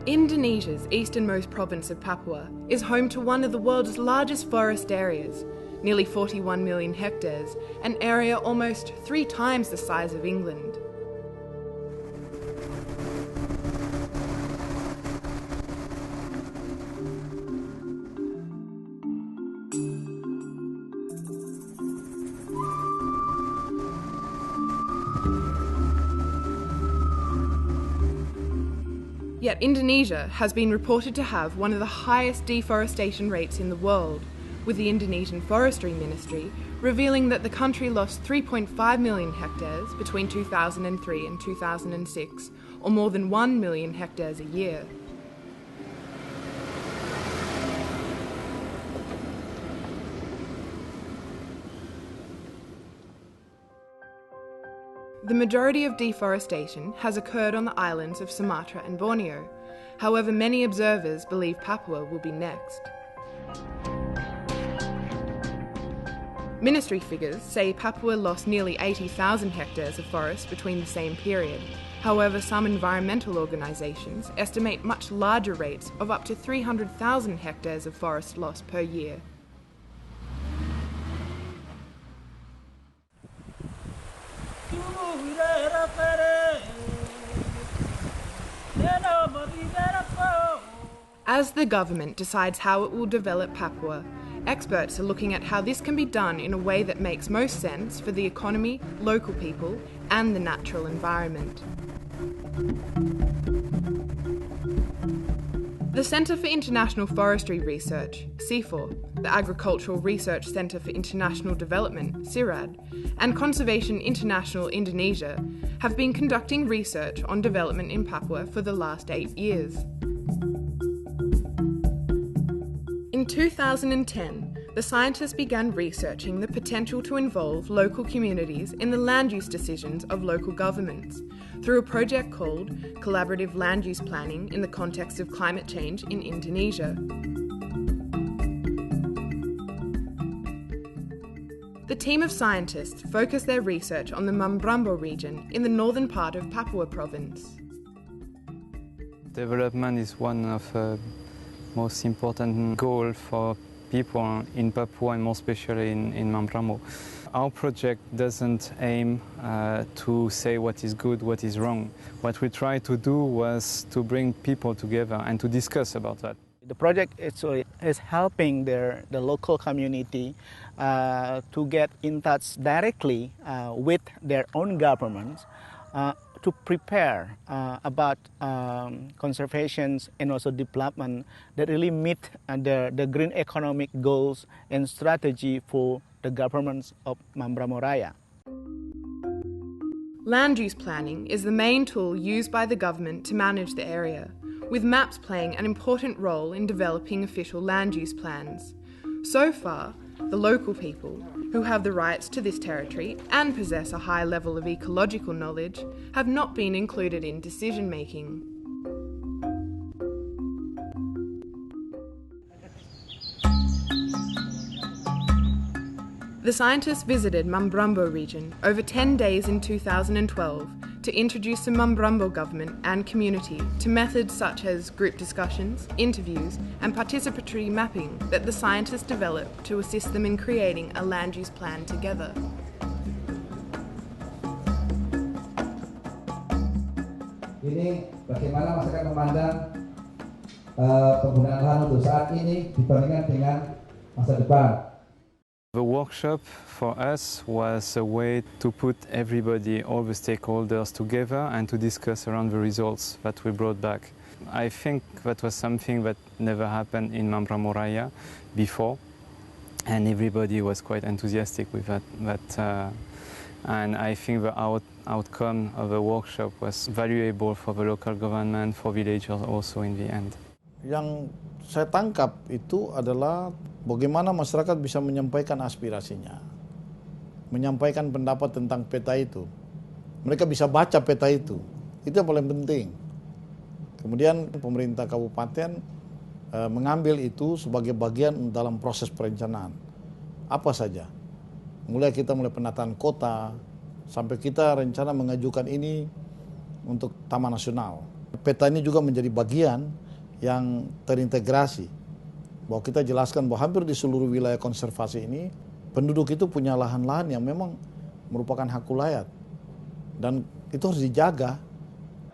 Indonesia's easternmost province of Papua is home to one of the world's largest forest areas, nearly 41 million hectares, an area almost 3 times the size of England. Yet Indonesia has been reported to have one of the highest deforestation rates in the world, with the Indonesian Forestry Ministry revealing that the country lost 3.5 million hectares between 2003 and 2006, or more than 1 million hectares a year. The majority of deforestation has occurred on the islands of Sumatra and Borneo. However, many observers believe Papua will be next. Ministry figures say Papua lost nearly 80,000 hectares of forest between the same period. However, some environmental organisations estimate much larger rates of up to 300,000 hectares of forest loss per year. As the government decides how it will develop Papua, experts are looking at how this can be done in a way that makes most sense for the economy, local people, and the natural environment. The Centre for International Forestry Research, CIFOR, the Agricultural Research Centre for International Development, CIRAD, and Conservation International Indonesia have been conducting research on development in Papua for the last 8 years. In 2010, the scientists began researching the potential to involve local communities in the land use decisions of local governments through a project called Collaborative Land Use Planning in the Context of Climate Change in Indonesia. The team of scientists focused their research on the Mambramo region in the northern part of Papua province. Development is one of the most important goals for people in Papua, and more especially in Mambramo. Our project doesn't aim to say what is good, what is wrong. What we try to do was to bring people together and to discuss about that. The project is helping the local community to get in touch directly with their own governments to prepare about conservation and also development that really meet the green economic goals and strategy for the governments of Mambramo Raya. Land use planning is the main tool used by the government to manage the area, with maps playing an important role in developing official land use plans. So far, the local people, who have the rights to this territory and possess a high level of ecological knowledge, have not been included in decision-making. The scientists visited Mambramo region over 10 days in 2012 to introduce the Mambramo government and community to methods such as group discussions, interviews, and participatory mapping that the scientists developed to assist them in creating a land use plan together. Ini bagaimana masyarakat memandang penggunaan lahan untuk saat ini dibandingkan dengan masa depan. The workshop for us was a way to put everybody, all the stakeholders together and to discuss around the results that we brought back. I think that was something that never happened in Mambramo Raya before, and everybody was quite enthusiastic with that. And I think the outcome of the workshop was valuable for the local government, for villagers also in the end. Yang saya tangkap itu adalah bagaimana masyarakat bisa menyampaikan aspirasinya, menyampaikan pendapat tentang peta itu. Mereka bisa baca peta itu yang paling penting. Kemudian pemerintah kabupaten mengambil itu sebagai bagian dalam proses perencanaan. Apa saja? Mulai penataan kota, sampai kita rencana mengajukan ini untuk Taman Nasional. Peta ini juga menjadi bagian yang terintegrasi. Bahwa kita jelaskan bahwa hampir di seluruh wilayah konservasi ini, penduduk itu punya lahan-lahan yang memang merupakan hak ulayat. Dan itu harus dijaga.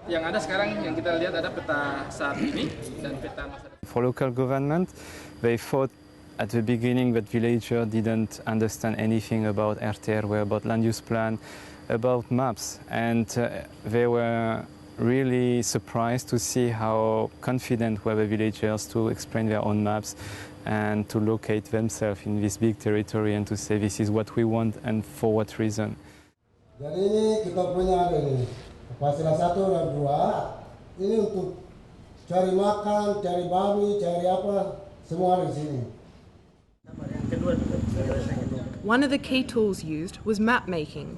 Yang ada sekarang yang kita lihat ada peta saat ini dan peta masa depan. For local government, they thought at the beginning that villagers didn't understand anything about RTRW, about land use plan, about maps, and they were really surprised to see how confident were the villagers to explain their own maps and to locate themselves in this big territory and to say this is what we want and for what reason. Jadi ini kita punya ada ini, fasilitas 1 dan 2, ini untuk cari makan, cari babi, cari apa, semua di sini. One of the key tools used was map making.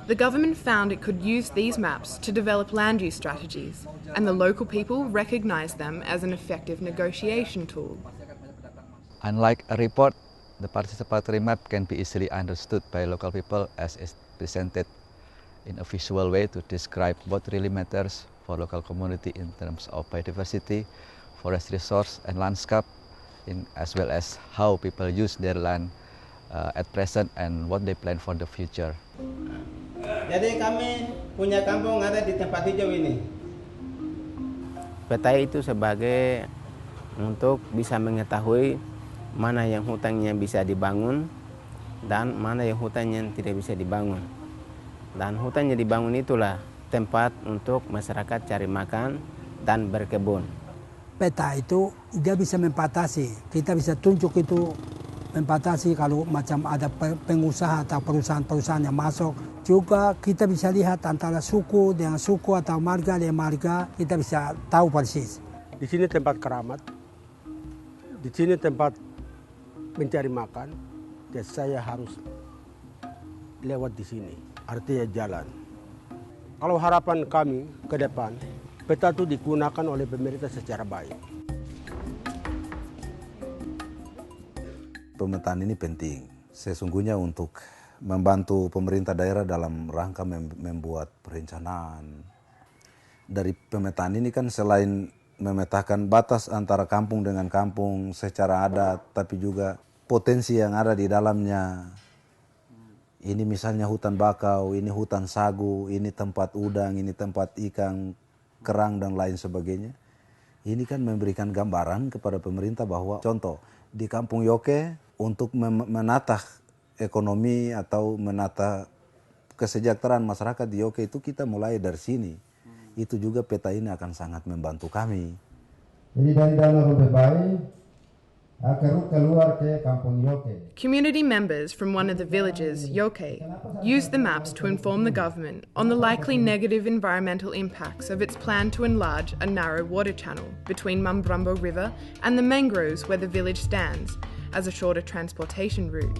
The government found it could use these maps to develop land use strategies, and the local people recognised them as an effective negotiation tool. Unlike a report, the participatory map can be easily understood by local people as is presented in a visual way to describe what really matters for local community in terms of biodiversity, forest resource and landscape, as well as how people use their land at present and what they plan for the future. Jadi kami punya kampung ada di tempat hijau ini. Peta itu sebagai untuk bisa mengetahui mana yang hutannya bisa dibangun dan mana yang hutannya tidak bisa dibangun. Dan hutannya dibangun itulah tempat untuk masyarakat cari makan dan berkebun. Peta itu dia bisa membatasi, kita bisa tunjuk itu membatasi kalau macam ada pengusaha atau perusahaan-perusahaan yang masuk. Juga kita bisa lihat antara suku dengan suku atau marga dengan marga, kita bisa tahu persis. Di sini tempat keramat, di sini tempat mencari makan, dan saya harus lewat di sini, artinya jalan. Kalau harapan kami ke depan, peta itu digunakan oleh pemerintah secara baik. Pemetaan ini penting, sesungguhnya untuk membantu pemerintah daerah dalam rangka membuat perencanaan. Dari pemetaan ini kan selain memetakan batas antara kampung dengan kampung secara adat, tapi juga potensi yang ada di dalamnya. Ini misalnya hutan bakau, ini hutan sagu, ini tempat udang, ini tempat ikan, kerang dan lain sebagainya. Ini kan memberikan gambaran kepada pemerintah bahwa contoh di Kampung Yoke untuk menata ekonomi atau menata kesejahteraan masyarakat di Yoke itu kita mulai dari sini. Itu juga peta ini akan sangat membantu kami. Jadi dari dana Rubebai keluar ke Kampung Yoke. Community members from one of the villages, Yoke, used the maps to inform the government on the likely negative environmental impacts of its plan to enlarge a narrow water channel between Mambrumbo River and the mangroves where the village stands as a shorter transportation route.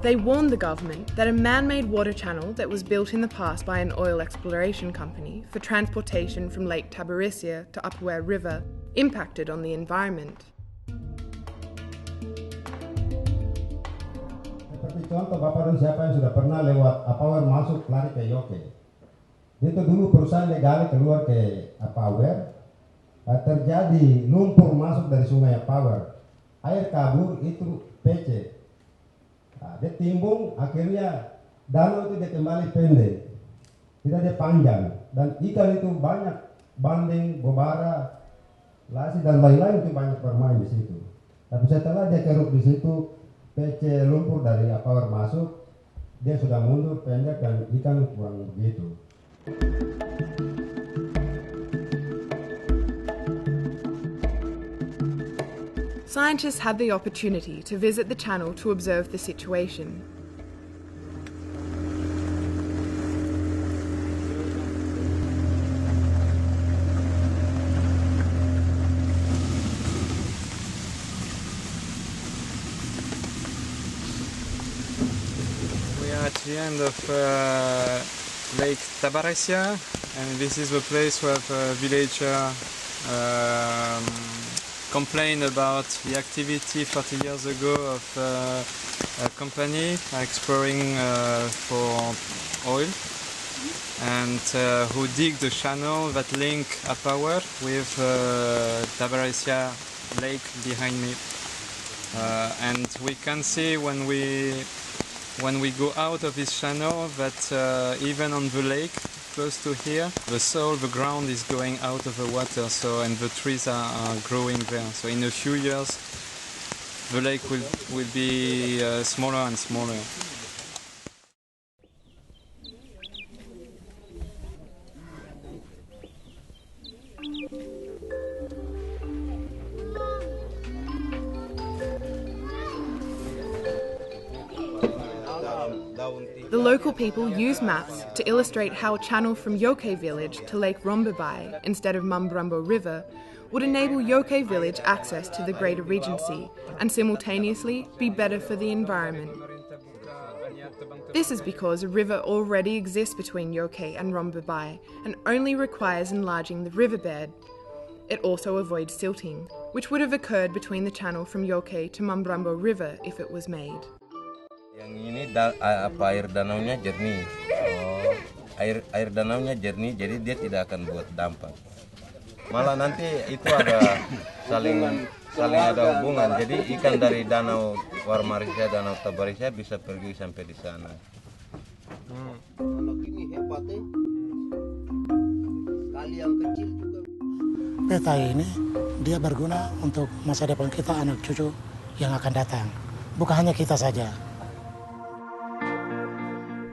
They warned the government that a man-made water channel that was built in the past by an oil exploration company for transportation from Lake Tabarisia to Upper River impacted on the environment. Seperti contoh Bapak dan siapa yang sudah pernah lewat Apawer masuk lari ke Yoke. Itu dulu perusahaan legal keluar ke Apawer, terjadi lumpur masuk dari sungai Apawer. Air kabur itu PC. Nah, dia timbung, akhirnya danau itu dia kembali pendek, tidak dia panjang, dan ikan itu banyak, bandeng, bobara, lasi dan lain-lain itu banyak bermain di situ. Tapi setelah dia keruk di situ, PC lumpur dari Apawer masuk, dia sudah mundur pendek dan ikan kurang begitu. Scientists had the opportunity to visit the channel to observe the situation. We are at the end of Lake Tabarisia, and this is the place where the villager complained about the activity 30 years ago of a company exploring for oil, and who dig the channel that link Apawer with Tabaresia Lake behind me. And we can see when we go out of this channel that even on the lake close to here, the ground is going out of the water, and the trees are growing there. So in a few years, the lake will be smaller and smaller. The local people use maps to illustrate how a channel from Yoke village to Lake Rombabai instead of Mambrumbo River would enable Yoke village access to the Greater Regency and simultaneously be better for the environment. This is because a river already exists between Yoke and Rombabai and only requires enlarging the riverbed. It also avoids silting, which would have occurred between the channel from Yoke to Mambrumbo River if it was made. Yang ini air danaunya jernih. Air danaunya jernih, jadi dia tidak akan buat dampak. Malah nanti itu ada saling ada hubungan. Jadi ikan dari danau Warmarisia, danau Tabarisia bisa pergi sampai di sana. Ini hebatnya. Kali yang kecil juga. Peta ini dia berguna untuk masa depan kita, anak cucu yang akan datang. Bukan hanya kita saja.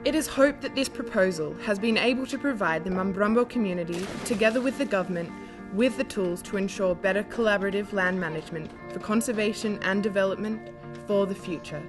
It is hoped that this proposal has been able to provide the Mambrumbo community, together with the government, with the tools to ensure better collaborative land management for conservation and development for the future.